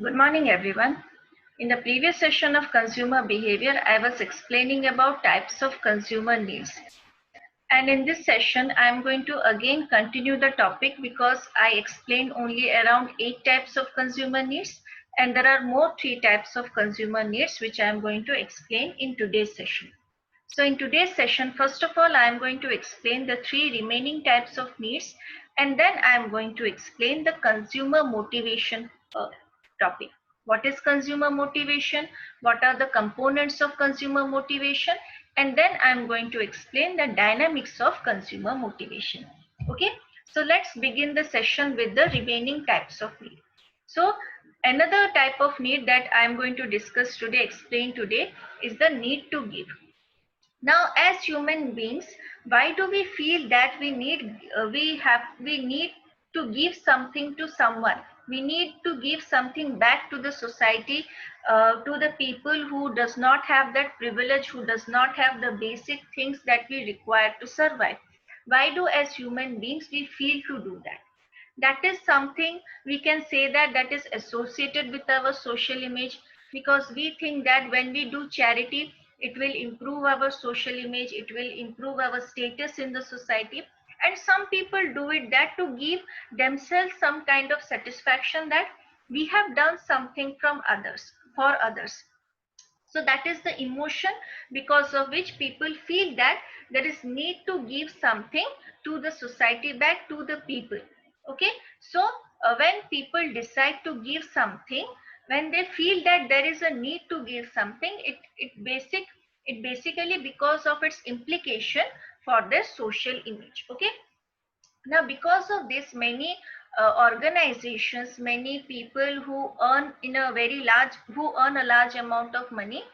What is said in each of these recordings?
Good morning, everyone. In the previous session of consumer behavior, I was explaining about types of consumer needs. And in this session, I am going to again continue the topic because I explained only around 8 types of consumer needs. And there are more 3 types of consumer needs which I am going to explain in today's session. So in today's session, first of all, I am going to explain the 3 remaining types of needs, and then I am going to explain the consumer motivation topic. What is consumer motivation? What are the components of consumer motivation? And then I am going to explain the dynamics of consumer motivation. Okay, so let's begin the session with the remaining types of need. So another type of need that I am going to discuss today, explain today, is the need to give. Now, as human beings, why do we feel that we need to give something to someone? We need to give something back to the society, to the people who does not have that privilege, who does not have the basic things that we require to survive. Why do, as human beings, we feel to do that? That is something we can say that is associated with our social image, because we think that when we do charity, it will improve our social image, it will improve our status in the society. And some people do it that to give themselves some kind of satisfaction that we have done something from others, for others. So that is the emotion because of which people feel that there is need to give something to the society, back to the people. Okay, so when people decide to give something, when they feel that there is a need to give something, it basically because of its implication for their social image. Okay, now because of this, many organizations, many people who earn a large amount of money,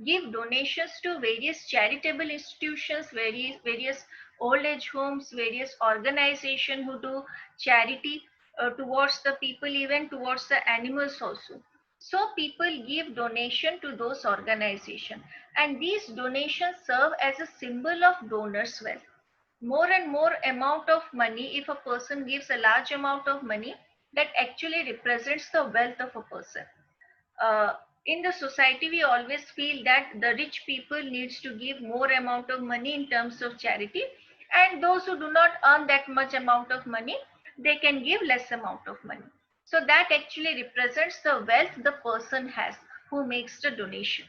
give donations to various charitable institutions, various old age homes, various organizations who do charity towards the people, even towards the animals also. So people give donation to those organizations, and these donations serve as a symbol of donors' wealth. More and more amount of money, if a person gives a large amount of money, that actually represents the wealth of a person. uh, in the society, we always feel that the rich people needs to give more amount of money in terms of charity, and those who do not earn that much amount of money, they can give less amount of money. So that actually represents the wealth the person has who makes the donation.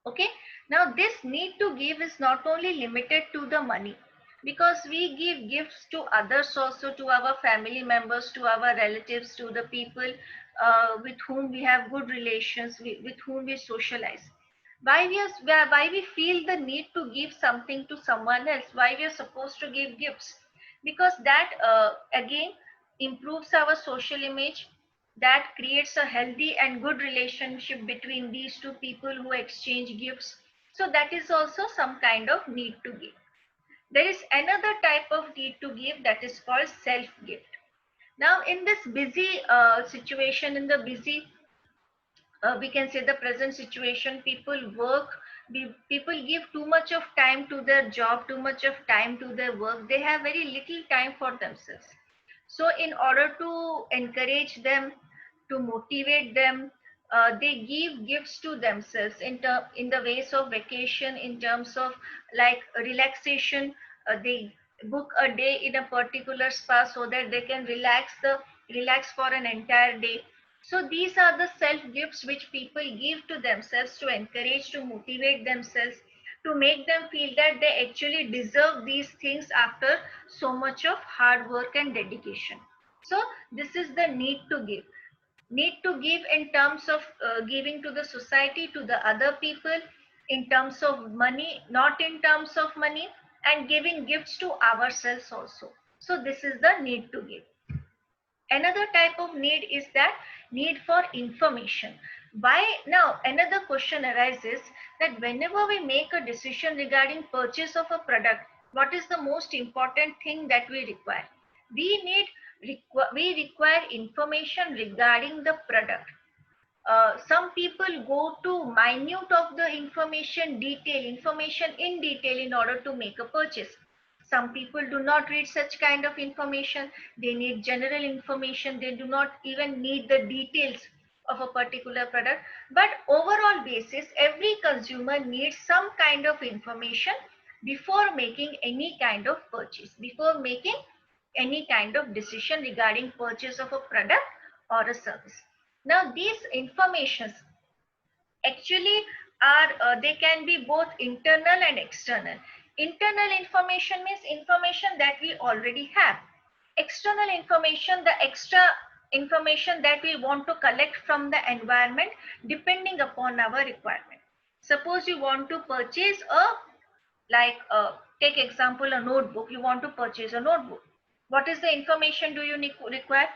Okay, now this need to give is not only limited to the money, because we give gifts to others also, to our family members, to our relatives, to the people with whom we have good relations, with whom we socialize. Why we feel the need to give something to someone else, why we are supposed to give gifts? Because that again improves our social image, that creates a healthy and good relationship between these two people who exchange gifts. So that is also some kind of need to give. There is another type of need to give, that is called self gift. Now in this busy situation, in the busy we can say the present situation, people work, people give too much of time to their job, too much of time to their work, they have very little time for themselves. So in order to encourage them, to motivate them, they give gifts to themselves in the ways of vacation, in terms of like relaxation. They book a day in a particular spa so that they can relax for an entire day. So these are the self gifts which people give to themselves, to encourage, to motivate themselves, to make them feel that they actually deserve these things after so much of hard work and dedication. So this is the need to give. Need to give in terms of giving to the society, to the other people, in terms of money, not in terms of money, and giving gifts to ourselves also. So this is the need to give. Another type of need is that need for information. Why? Now another question arises, that whenever we make a decision regarding purchase of a product, what is the most important thing that we require? We require information regarding the product. Some people go to minute of the information in detail in order to make a purchase. Some people do not read such kind of information, they need general information, they do not even need the details of a particular product. But overall basis, every consumer needs some kind of information before making any kind of purchase, before making any kind of decision regarding purchase of a product or a service. Now these informations actually are they can be both internal and external. Internal information means information that we already have. External information, the extra information that we want to collect from the environment depending upon our requirement. Suppose you want to purchase a, like take example, a notebook. You want to purchase a notebook. What is the information do you require?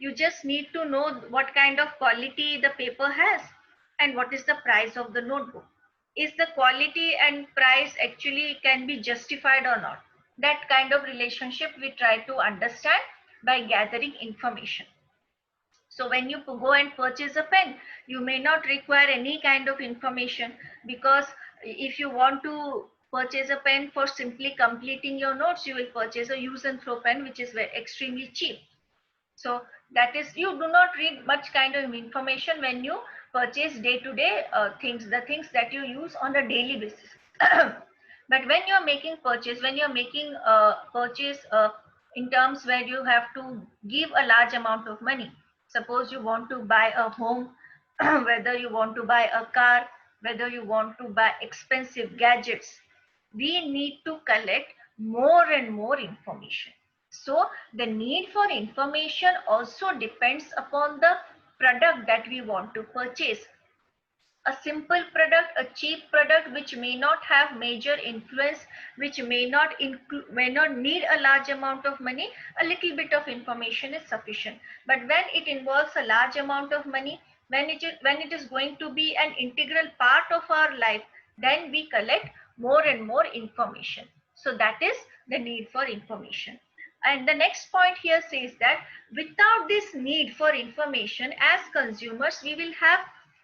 You just need to know what kind of quality the paper has and what is the price of the notebook. Is the quality and price actually can be justified or not? That kind of relationship we try to understand by gathering information. So when you go and purchase a pen, you may not require any kind of information, because if you want to purchase a pen for simply completing your notes, you will purchase a use and throw pen, which is extremely cheap. So that is, you do not read much kind of information when you purchase day-to-day things, the things that you use on a daily basis. But when you are making purchase, when you are making purchase in terms where you have to give a large amount of money, suppose you want to buy a home, whether you want to buy a car, whether you want to buy expensive gadgets, we need to collect more and more information. So the need for information also depends upon the product that we want to purchase. A simple product, a cheap product which may not have major influence, which may not need a large amount of money, a little bit of information is sufficient. But when it involves a large amount of money, when it is going to be an integral part of our life, then we collect more and more information. So that is the need for information. And the next point here says that without this need for information, as consumers, we will have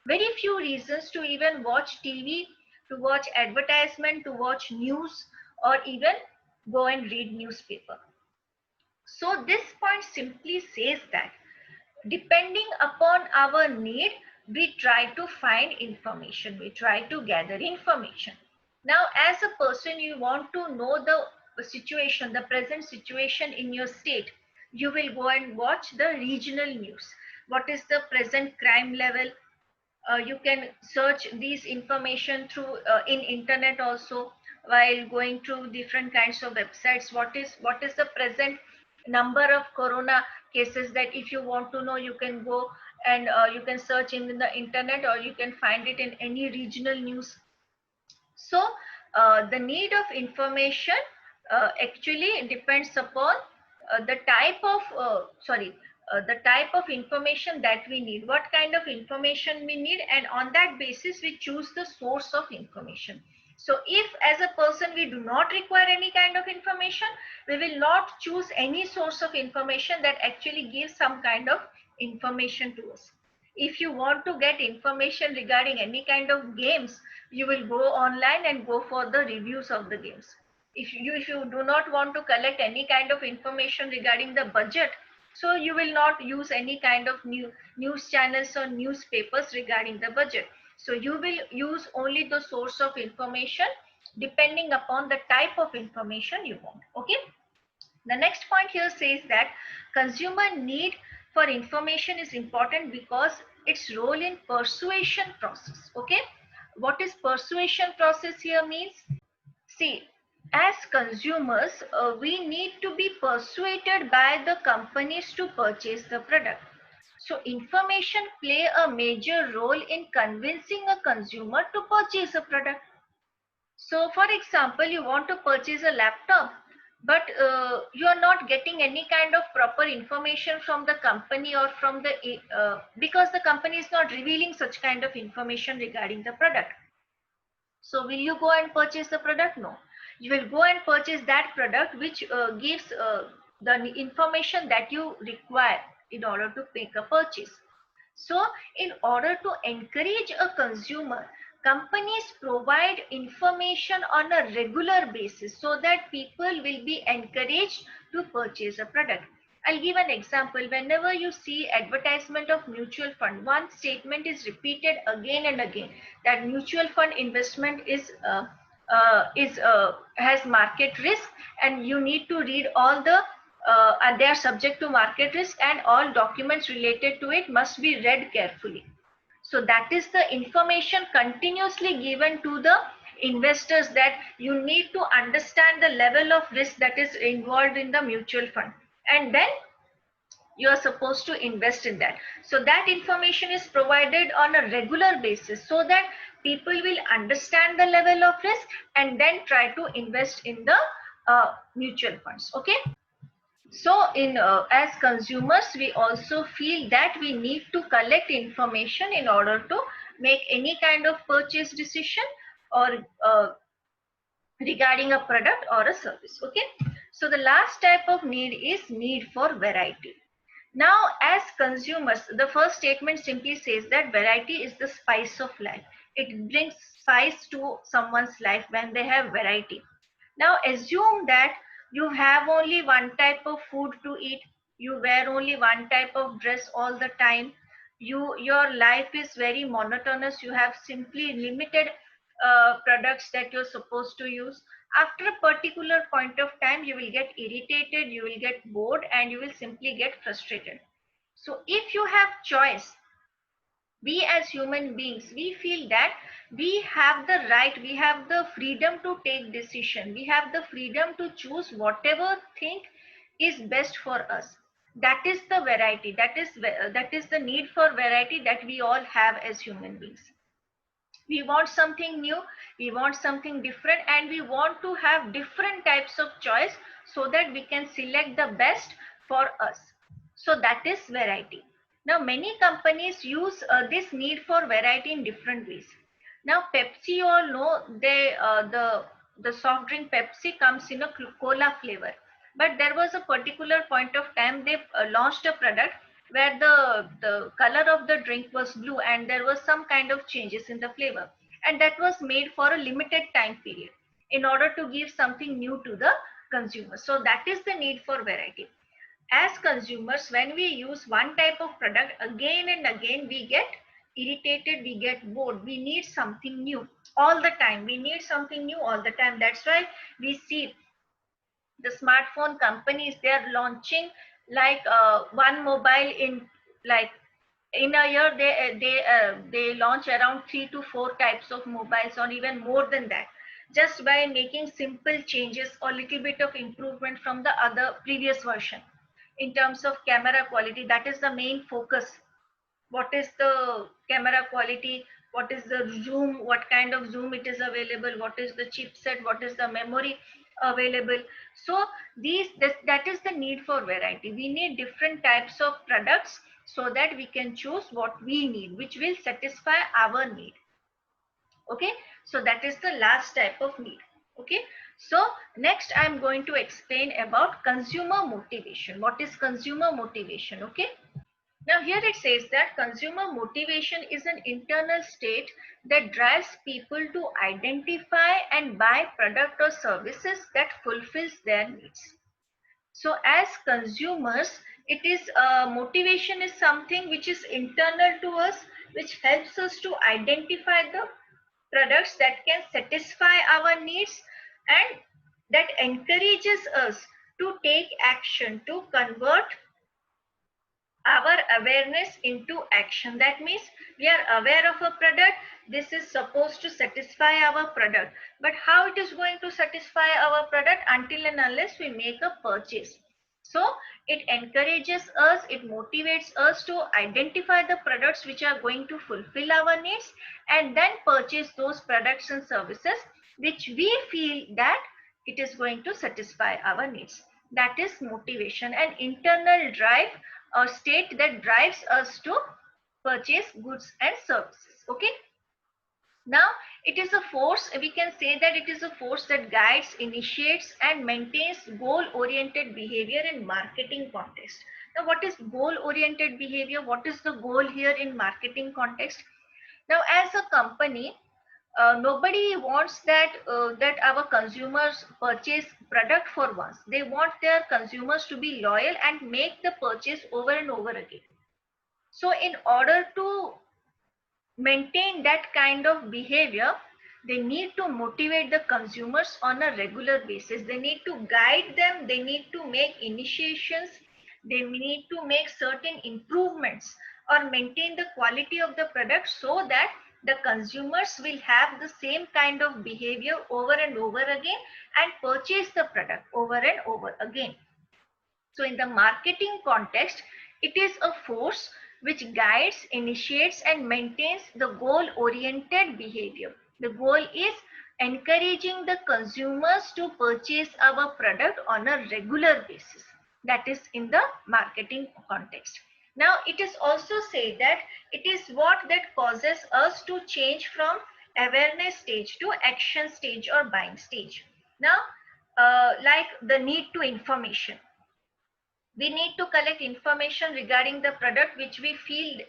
very few reasons to even watch TV, to watch advertisement, to watch news, or even go and read newspaper. So this point simply says that depending upon our need, we try to find information, we try to gather information. Now, as a person, you want to know the situation, the present situation in your state. You will go and watch the regional news. What is the present crime level? You can search these information through in internet also, while going through different kinds of websites. What is the present number of corona cases? That if you want to know, you can go and you can search in the internet, or you can find it in any regional news. So the need of information actually depends upon the type of the type of information that we need, what kind of information we need, and on that basis we choose the source of information. So if as a person we do not require any kind of information, we will not choose any source of information that actually gives some kind of information to us. If you want to get information regarding any kind of games, you will go online and go for the reviews of the games. If you do not want to collect any kind of information regarding the budget, so you will not use any kind of news channels or newspapers regarding the budget. So you will use only the source of information depending upon the type of information you want. Okay. The next point here says that consumer need for information is important because its role in persuasion process. Okay. What is persuasion process here means? See, as consumers, we need to be persuaded by the companies to purchase the product. So information play a major role in convincing a consumer to purchase a product. So for example, you want to purchase a laptop, but you are not getting any kind of proper information from the company, or from the because the company is not revealing such kind of information regarding the product. So will you go and purchase the product? No. You will go and purchase that product which gives the information that you require in order to make a purchase. So in order to encourage a consumer, companies provide information on a regular basis so that people will be encouraged to purchase a product. I'll give an example. Whenever you see advertisement of mutual fund, one statement is repeated again and again, that mutual fund investment has market risk, and you need to read all the and they are subject to market risk, and all documents related to it must be read carefully. So that is the information continuously given to the investors, that you need to understand the level of risk that is involved in the mutual fund, and then you are supposed to invest in that. So that information is provided on a regular basis, so that people will understand the level of risk and then try to invest in the mutual funds. Okay. So in as consumers, we also feel that we need to collect information in order to make any kind of purchase decision, or regarding a product or a service. Okay. So the last type of need is need for variety. Now, as consumers, the first statement simply says that variety is the spice of life. It brings spice to someone's life when they have variety. Now, assume that you have only one type of food to eat, you wear only one type of dress all the time, your life is very monotonous, you have simply limited products that you're supposed to use. After a particular point of time, you will get irritated, you will get bored, and you will simply get frustrated. So if you have choice, we as human beings, we feel that we have the right, we have the freedom to take decision, we have the freedom to choose whatever thing is best for us. That is the variety, that is the need for variety that we all have as human beings. We want something new, we want something different, and we want to have different types of choice, so that we can select the best for us. So that is variety. Now many companies use this need for variety in different ways. Now Pepsi, you all know, they the soft drink Pepsi comes in a cola flavor, but there was a particular point of time they launched a product where the color of the drink was blue, and there was some kind of changes in the flavor, and that was made for a limited time period in order to give something new to the consumer. So that is the need for variety. As consumers, when we use one type of product again and again, we get irritated, we get bored, we need something new all the time, we need something new all the time. That's why we see the smartphone companies, they are launching like one mobile in, like, in a year they launch around 3 to 4 types of mobiles, or even more than that, just by making simple changes or little bit of improvement from the other previous version. In terms of camera quality, that is the main focus. What is the camera quality, what is the zoom, what kind of zoom it is available, what is the chipset, what is the memory available. So that is the need for variety. We need different types of products, so that we can choose what we need, which will satisfy our need. Okay. So that is the last type of need. Okay. So next I'm going to explain about consumer motivation. What is consumer motivation? Okay. Now here it says that consumer motivation is an internal state that drives people to identify and buy product or services that fulfills their needs. So as consumers, it is motivation is something which is internal to us, which helps us to identify the products that can satisfy our needs, and that encourages us to take action to convert our awareness into action. That means we are aware of a product, this is supposed to satisfy our product, but how it is going to satisfy our product? Until and unless we make a purchase. So it encourages us, it motivates us to identify the products which are going to fulfill our needs, and then purchase those products and services which we feel that it is going to satisfy our needs. That is motivation, an internal drive, a state that drives us to purchase goods and services. Okay. Now it is a force, we can say that it is a force that guides, initiates, and maintains goal oriented behavior in marketing context. Now what is goal oriented behavior? What is the goal here in marketing context? Now as a company, nobody wants that our consumers purchase product for once. They want their consumers to be loyal and make the purchase over and over again. So in order to maintain that kind of behavior, they need to motivate the consumers on a regular basis. They need to guide them, they need to make initiations, they need to make certain improvements or maintain the quality of the product so that the consumers will have the same kind of behavior over and over again and purchase the product over and over again. So in the marketing context, it is a force which guides, initiates and maintains the goal-oriented behavior. The goal is encouraging the consumers to purchase our product on a regular basis. That is in the marketing context. Now it is also said that it is what that causes us to change from awareness stage to action stage or buying stage. Now, like the need to information, we need to collect information regarding the product which we feel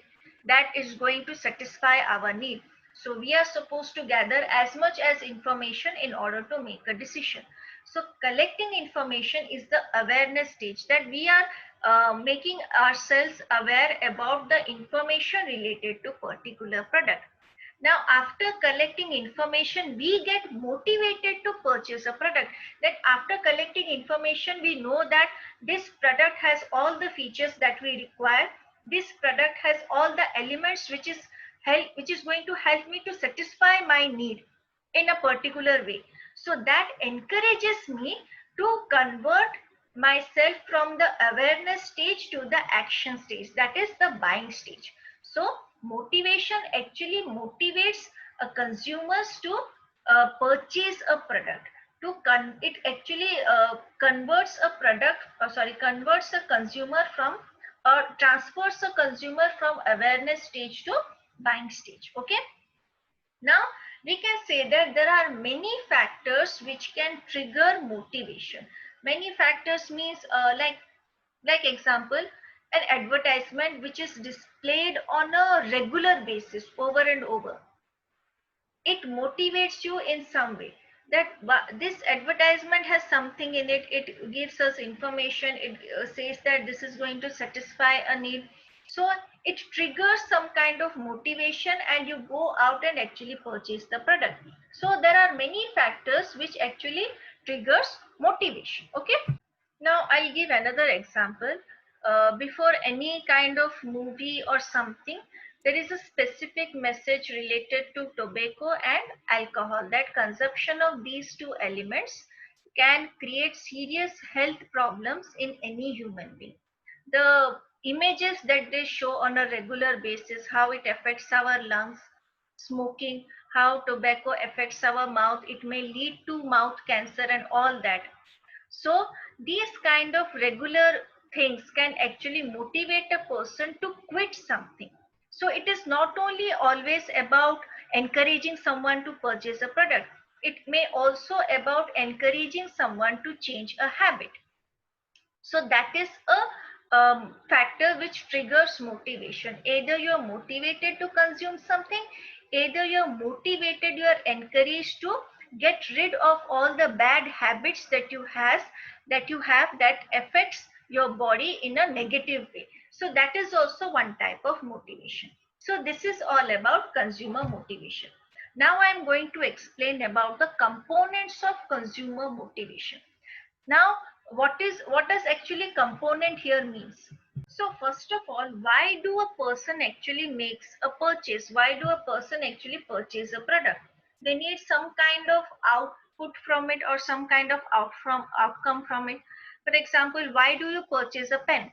that is going to satisfy our need. So we are supposed to gather as much as information in order to make a decision. So collecting information is the awareness stage, that we are making ourselves aware about the information related to particular product. Now after collecting information, we get motivated to purchase a product. That after collecting information, we know that this product has all the features that we require, this product has all the elements which is going to help me to satisfy my need in a particular way. So that encourages me to convert myself from the awareness stage to the action stage, that is the buying stage. So motivation actually motivates consumers to purchase a product. It actually converts a product, converts a consumer from, or transfers a consumer from awareness stage to buying stage. Okay. Now we can say that there are many factors which can trigger motivation. Many factors means like example, an advertisement which is displayed on a regular basis over and over, it motivates you in some way, that this advertisement has something in it, it gives us information, it says that this is going to satisfy a need. So it triggers some kind of motivation and you go out and actually purchase the product. So there are many factors which actually triggers motivation. Okay. Now I'll give another example. Before any kind of movie or something, there is a specific message related to tobacco and alcohol, that consumption of these two elements can create serious health problems in any human being. The images that they show on a regular basis, how it affects our lungs, smoking, how tobacco affects our mouth, it may lead to mouth cancer and all that. So these kind of regular things can actually motivate a person to quit something. So it is not only always about encouraging someone to purchase a product. It may also about encouraging someone to change a habit. So that is a factor which triggers motivation. Either you're motivated to consume something, either you're motivated, you're encouraged to get rid of all the bad habits that you have that affects your body in a negative way. So that is also one type of motivation. So this is all about consumer motivation. Now I'm going to explain about the components of consumer motivation. Now, what does actually component here means? So first of all, why do a person actually makes a purchase? Why do a person actually purchase a product? They need some kind of output from it or some kind of outcome from it. For example, why do you purchase a pen?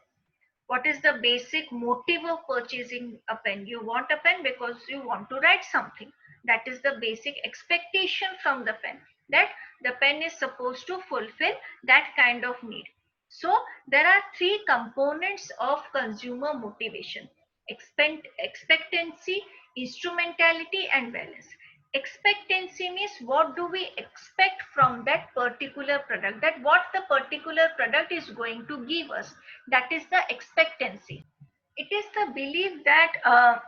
What is the basic motive of purchasing a pen? You want a pen because you want to write something. That is the basic expectation from the pen, that the pen is supposed to fulfill that kind of need. So there are three components of consumer motivation: expectancy, instrumentality and balance. Expectancy means what do we expect from that particular product, that what the particular product is going to give us, that is the expectancy. It is the belief that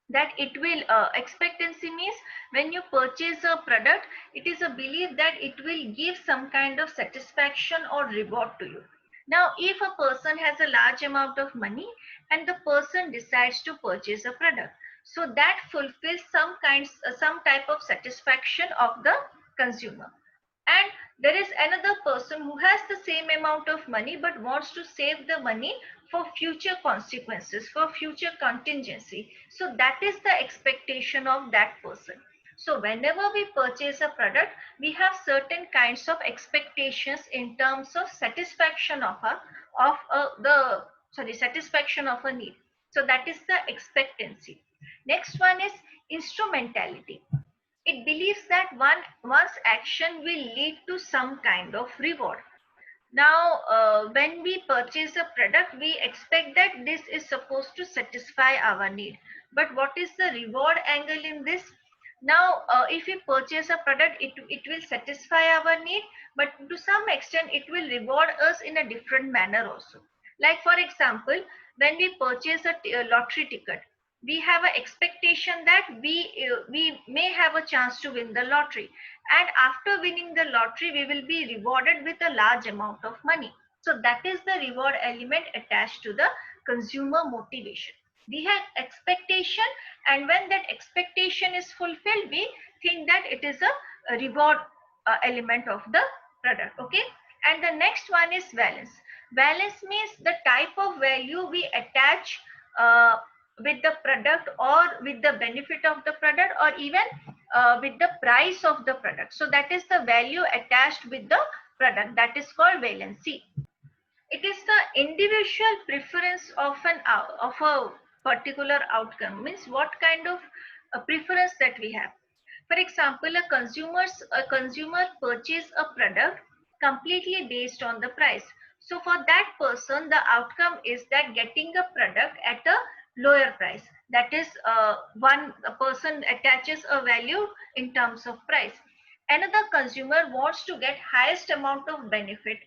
that it will expectancy means when you purchase a product, it is a belief that it will give some kind of satisfaction or reward to you. Now if a person has a large amount of money and the person decides to purchase a product, so that fulfills some type of satisfaction of the consumer. And there is another person who has the same amount of money but wants to save the money for future consequences, for future contingency. So that is the expectation of that person. So whenever we purchase a product, we have certain kinds of expectations in terms of satisfaction satisfaction of a need. So that is the expectancy. Next one is instrumentality. It believes that one's action will lead to some kind of reward. Now, when we purchase a product, we expect that this is supposed to satisfy our need. But what is the reward angle in this? Now, if we purchase a product, it will satisfy our need, but to some extent, it will reward us in a different manner also. Like, for example, when we purchase a lottery ticket, we have an expectation that we may have a chance to win the lottery, and after winning the lottery we will be rewarded with a large amount of money. So that is the reward element attached to the consumer motivation. We have expectation, and when that expectation is fulfilled, we think that it is a reward element of the product. Okay. And the next one is balance. Balance means the type of value we attach with the product, or with the benefit of the product, or even with the price of the product. So that is the value attached with the product, that is called valency. It is the individual preference of a particular outcome, means what kind of preference that we have. For example, a consumer purchase a product completely based on the price. So for that person, the outcome is that getting a product at a lower price. That is, one a person attaches a value in terms of price. Another consumer wants to get highest amount of benefit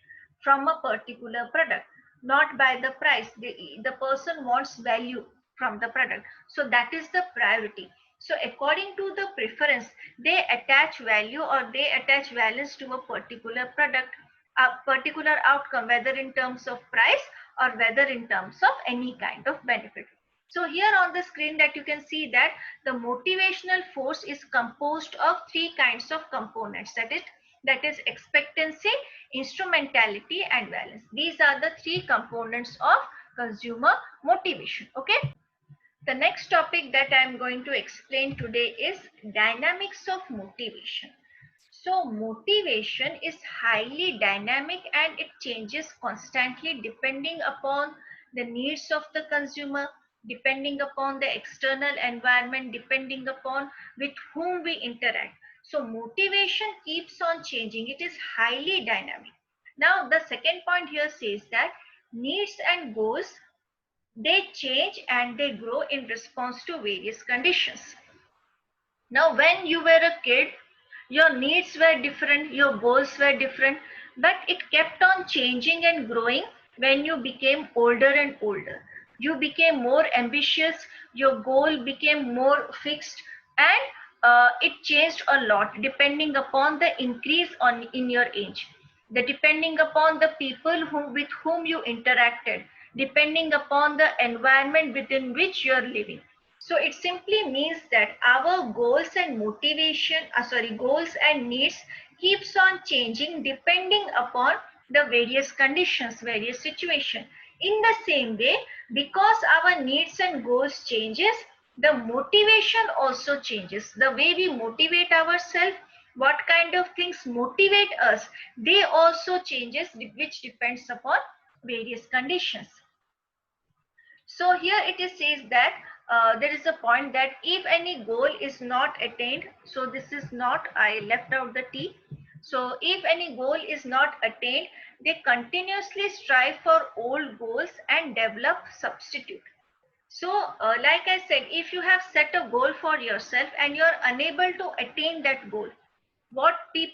from a particular product, not by the price. The person wants value from the product. So that is the priority. So according to the preference, they attach value or they attach values to a particular product, a particular outcome, whether in terms of price or whether in terms of any kind of benefit. So here on the screen that you can see that the motivational force is composed of three kinds of components, that is expectancy, instrumentality and balance. These are the three components of consumer motivation. Okay. The next topic that I am going to explain today is dynamics of motivation. So motivation is highly dynamic and it changes constantly depending upon the needs of the consumer, depending upon the external environment, depending upon with whom we interact. So motivation keeps on changing. It is highly dynamic. Now the second point here says that needs and goals, they change and they grow in response to various conditions. Now, when you were a kid, your needs were different, your goals were different, but it kept on changing and growing when you became older and older. You became more ambitious, your goal became more fixed, and it changed a lot depending upon the increase in your age, the depending upon the people with whom you interacted, depending upon the environment within which you are living. So it simply means that our goals and needs keeps on changing depending upon the various conditions, various situations. In the same way, because our needs and goals changes, the motivation also changes. The way we motivate ourselves, what kind of things motivate us, they also changes, which depends upon various conditions. So here it is says that there is a point that if any goal is not attained, so this is not, I left out the T. So if any goal is not attained, they continuously strive for old goals and develop substitute. So like I said, if you have set a goal for yourself and you are unable to attain that goal, what they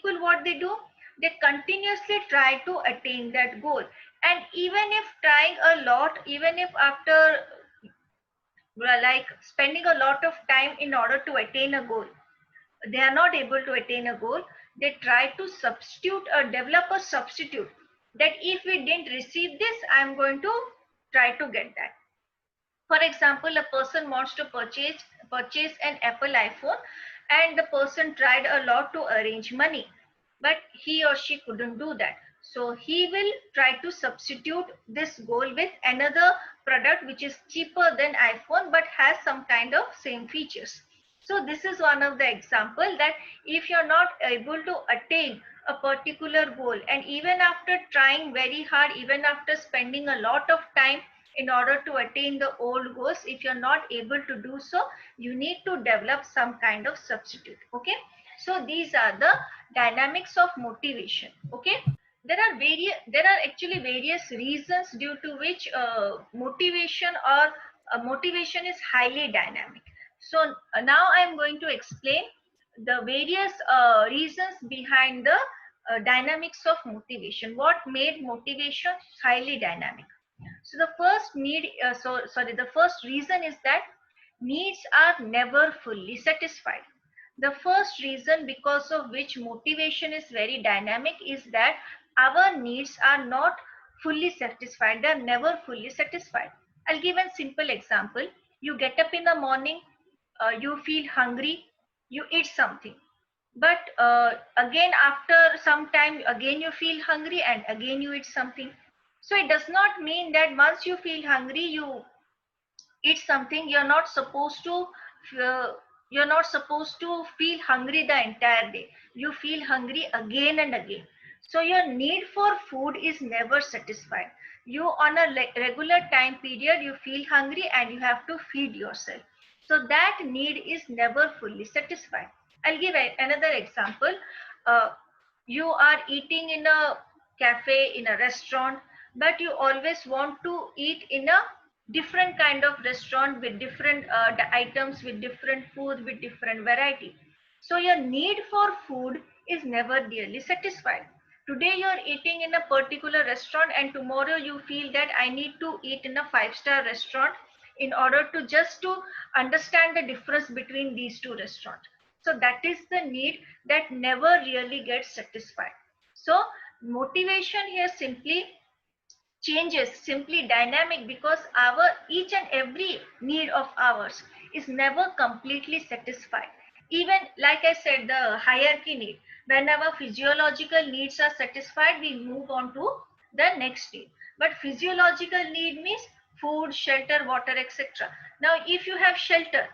do, they continuously try to attain that goal. And even if trying a lot, even if after like spending a lot of time in order to attain a goal. They are not able to attain a goal. They try to substitute or develop a substitute, that if we didn't receive this, I'm going to try to get that. For example, a person wants to purchase an Apple iPhone, and the person tried a lot to arrange money, but he or she couldn't do that. So he will try to substitute this goal with another product which is cheaper than iPhone but has some kind of same features. So this is one of the example, that if you're not able to attain a particular goal, and even after trying very hard, even after spending a lot of time in order to attain the old goals, if you're not able to do so, you need to develop some kind of substitute. Okay, so these are the dynamics of motivation. Okay, there are actually various reasons due to which motivation is highly dynamic. So now I'm going to explain the various reasons behind the dynamics of motivation, what made motivation highly dynamic. So the first reason is that needs are never fully satisfied. The first reason because of which motivation is very dynamic is that our needs are not fully satisfied. They are never fully satisfied. I'll give a simple example. You get up in the morning, you feel hungry, you eat something, but again after some time again you feel hungry and again you eat something. So it does not mean that once you feel hungry you eat something. Uh, you're not supposed to feel hungry the entire day. You feel hungry again and again. So your need for food is never satisfied. You on a regular time period you feel hungry and you have to feed yourself. So that need is never fully satisfied. I'll give another example. uh, you are eating in a cafe, in a restaurant, but you always want to eat in a different kind of restaurant with different items, with different food, with different variety. So your need for food is never really satisfied. Today you are eating in a particular restaurant and tomorrow you feel that I need to eat in a five-star restaurant in order to just to understand the difference between these two restaurants. So that is the need that never really gets satisfied. So motivation here simply changes, simply dynamic, because our each and every need of ours is never completely satisfied. Even like I said, the hierarchy need, whenever physiological needs are satisfied we move on to the next need. But physiological need means food, shelter, water, etc. Now if you have shelter,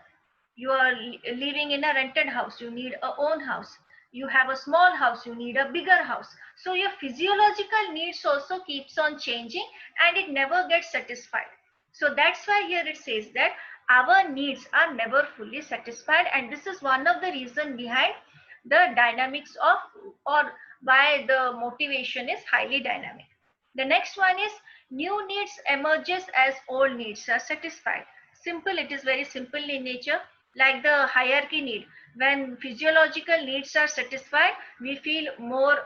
you are living in a rented house, you need a own house. You have a small house, you need a bigger house. So your physiological needs also keeps on changing and it never gets satisfied. So that's why here it says that our needs are never fully satisfied, and this is one of the reason behind the dynamics of, or why the motivation is highly dynamic. The next one is new needs emerges as old needs are satisfied. Simple, it is very simple in nature. Like the hierarchy need, when physiological needs are satisfied we feel more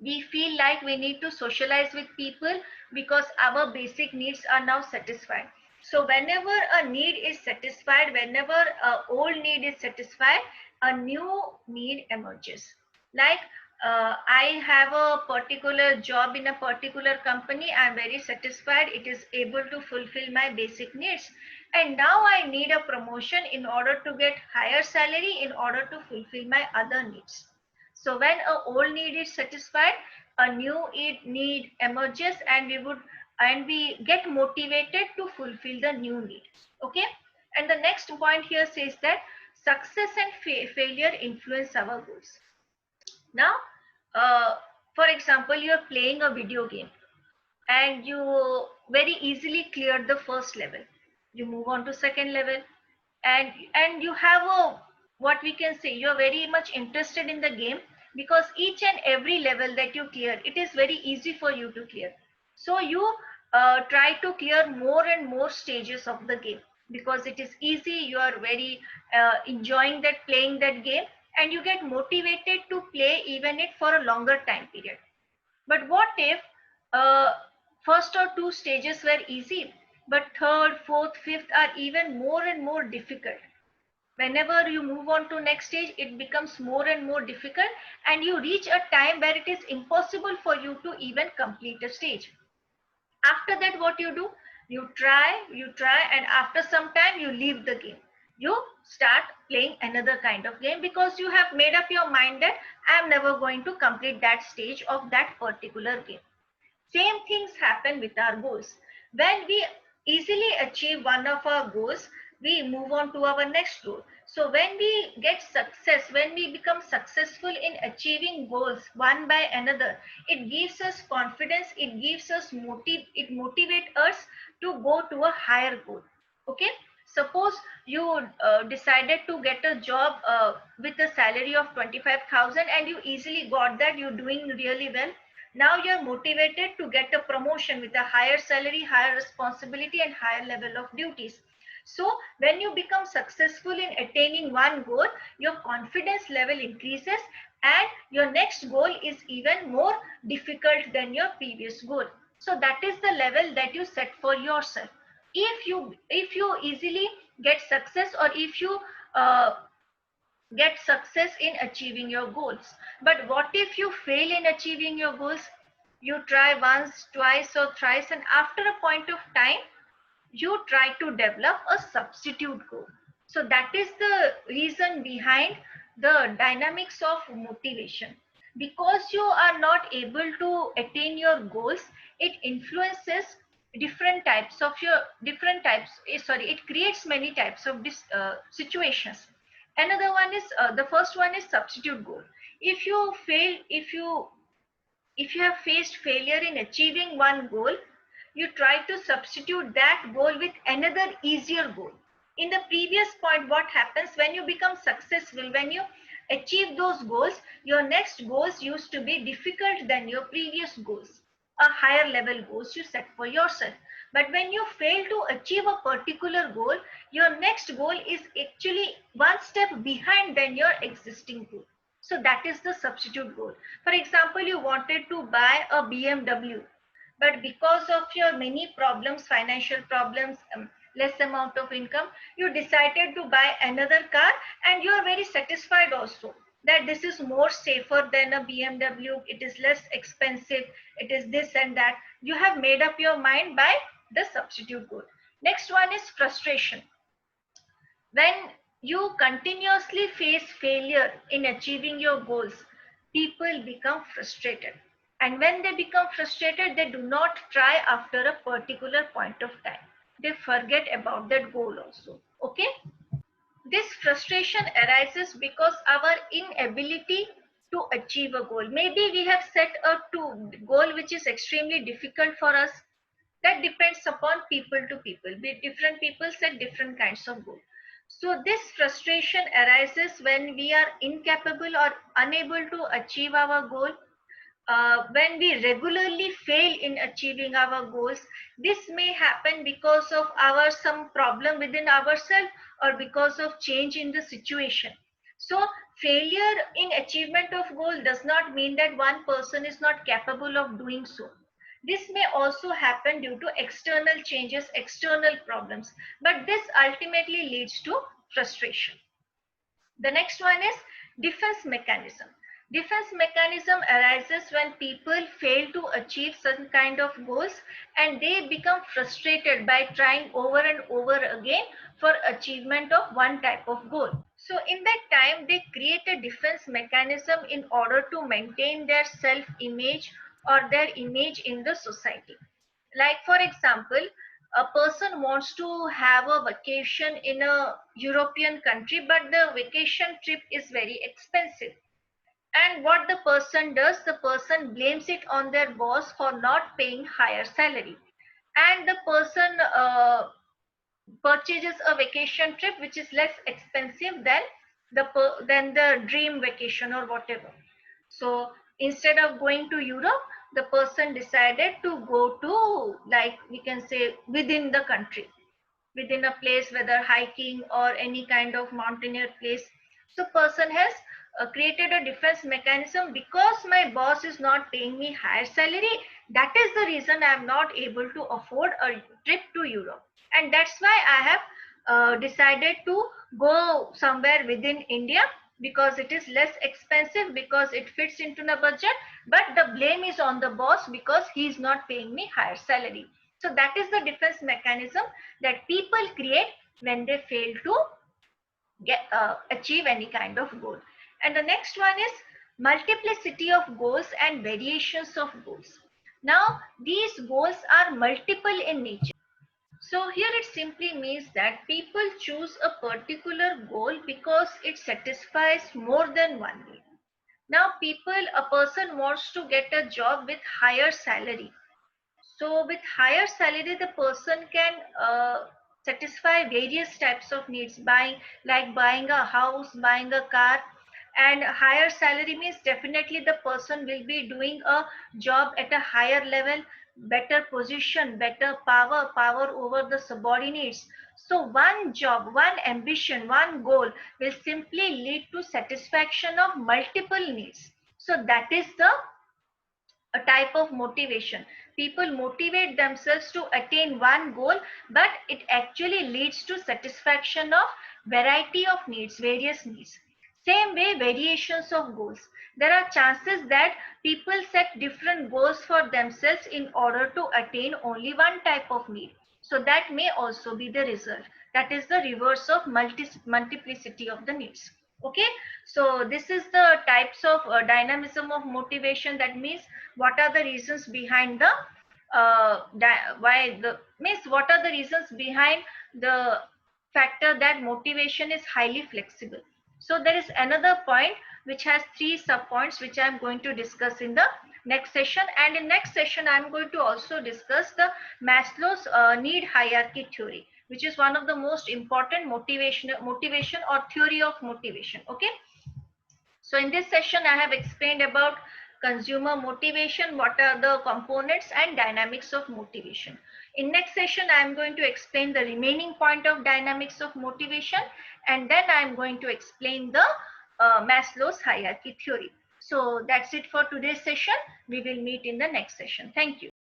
we feel like we need to socialize with people because our basic needs are now satisfied. So whenever a need is satisfied, whenever a old need is satisfied, a new need emerges. Like I have a particular job in a particular company, I am very satisfied, it is able to fulfill my basic needs, and now I need a promotion in order to get higher salary in order to fulfill my other needs. So when a old need is satisfied, a new need emerges, and we get motivated to fulfill the new need. Okay. And the next point here says that success and failure influence our goals. Now, uh, for example, you are playing a video game and you very easily cleared the first level. You move on to second level, and you have a, what we can say, you are very much interested in the game because each and every level that you clear, it is very easy for you to clear. So you try to clear more and more stages of the game because it is easy. You are very enjoying that, playing that game, and you get motivated to play even it for a longer time period. But what if uh, first or two stages were easy, but third, fourth, fifth are even more and more difficult. Whenever you move on to next stage, it becomes more and more difficult, and you reach a time where it is impossible for you to even complete a stage. After that, what you do, you try, and after some time you leave the game. You start playing another kind of game, because you have made up your mind that I am never going to complete that stage of that particular game. Same things happen with our goals. When we easily achieve one of our goals, we move on to our next goal. So when we get success, when we become successful in achieving goals one by another, it gives us confidence, it gives us it motivates us to go to a higher goal. Okay, suppose you decided to get a job with a salary of 25,000, and you easily got that, you're doing really well. Now you're motivated to get a promotion with a higher salary, higher responsibility, and higher level of duties. So when you become successful in attaining one goal, your confidence level increases, and your next goal is even more difficult than your previous goal. So that is the level that you set for yourself. If you easily get success, or if you uh, get success in achieving your goals. But what if you fail in achieving your goals? You try once, twice, or thrice, and after a point of time, you try to develop a substitute goal. So that is the reason behind the dynamics of motivation. Because you are not able to attain your goals, it influences different types, sorry, it creates many types of situations. Another one is, the first one is substitute goal. If you fail, if you have faced failure in achieving one goal, you try to substitute that goal with another easier goal. In the previous point, what happens when you become successful, when you achieve those goals, your next goals used to be difficult than your previous goals, a higher level goals you set for yourself. But when you fail to achieve a particular goal, your next goal is actually one step behind than your existing goal. So that is the substitute goal. For example, you wanted to buy a BMW, but because of your many problems, financial problems, less amount of income, you decided to buy another car, and you are very satisfied also that this is more safer than a BMW, it is less expensive, it is this and that. You have made up your mind by the substitute goal. Next one is frustration. When you continuously face failure in achieving your goals, people become frustrated. And when they become frustrated, they do not try after a particular point of time. They forget about that goal also. Okay? This frustration arises because our inability to achieve a goal. Maybe we have set a goal which is extremely difficult for us. That depends upon people to people. Different people set different kinds of goals. So this frustration arises when we are incapable or unable to achieve our goal. When we regularly fail in achieving our goals, this may happen because of our some problem within ourselves, or because of change in the situation. So failure in achievement of goal does not mean that one person is not capable of doing so. This may also happen due to external changes, external problems, but this ultimately leads to frustration. The next one is defense mechanism. Defense mechanism arises when people fail to achieve certain kind of goals, and they become frustrated by trying over and over again for achievement of one type of goal. So in that time, they create a defense mechanism in order to maintain their self image or their image in the society. Like for example, a person wants to have a vacation in a European country, but the vacation trip is very expensive. And what the person does, the person blames it on their boss for not paying higher salary. And the person purchases a vacation trip which is less expensive than the dream vacation or whatever. So instead of going to Europe, the person decided to go to, like we can say, within the country, within a place, whether hiking or any kind of mountaineer place. So person has created a defense mechanism: because my boss is not paying me higher salary, That is the reason I am not able to afford a trip to Europe. And that's why I have decided to go somewhere within India, because it is less expensive, because it fits into the budget. But the blame is on the boss because he is not paying me higher salary. So that is the defense mechanism that people create when they fail to achieve any kind of goal. And the next one is multiplicity of goals and variations of goals. Now, these goals are multiple in nature. So here it simply means that people choose a particular goal because it satisfies more than one need. Now, a person wants to get a job with higher salary. So with higher salary, the person can satisfy various types of needs, buying a house, buying a car. And higher salary means definitely the person will be doing a job at a higher level, better position, better power over the subordinates. So one job, one ambition, one goal will simply lead to satisfaction of multiple needs. So that is the a type of motivation. People motivate themselves to attain one goal, but it actually leads to satisfaction of variety of needs, various needs. Same way, variations of goals. There are chances that people set different goals for themselves in order to attain only one type of need. So that may also be the result. That is the reverse of multiplicity of the needs. Okay, so this is the types of dynamism of motivation. That means what are the reasons behind the why the means what are the reasons behind the factor that motivation is highly flexible. So there is another point which has three sub points which I am going to discuss in the next session. And in next session I am going to also discuss the Maslow's need hierarchy theory, which is one of the most important motivation or theory of motivation. Okay, so in this session, I have explained about consumer motivation, what are the components and dynamics of motivation. In next session, I am going to explain the remaining point of dynamics of motivation, and then I am going to explain the Maslow's hierarchy theory. So that's it for today's session. We will meet in the next session. Thank you.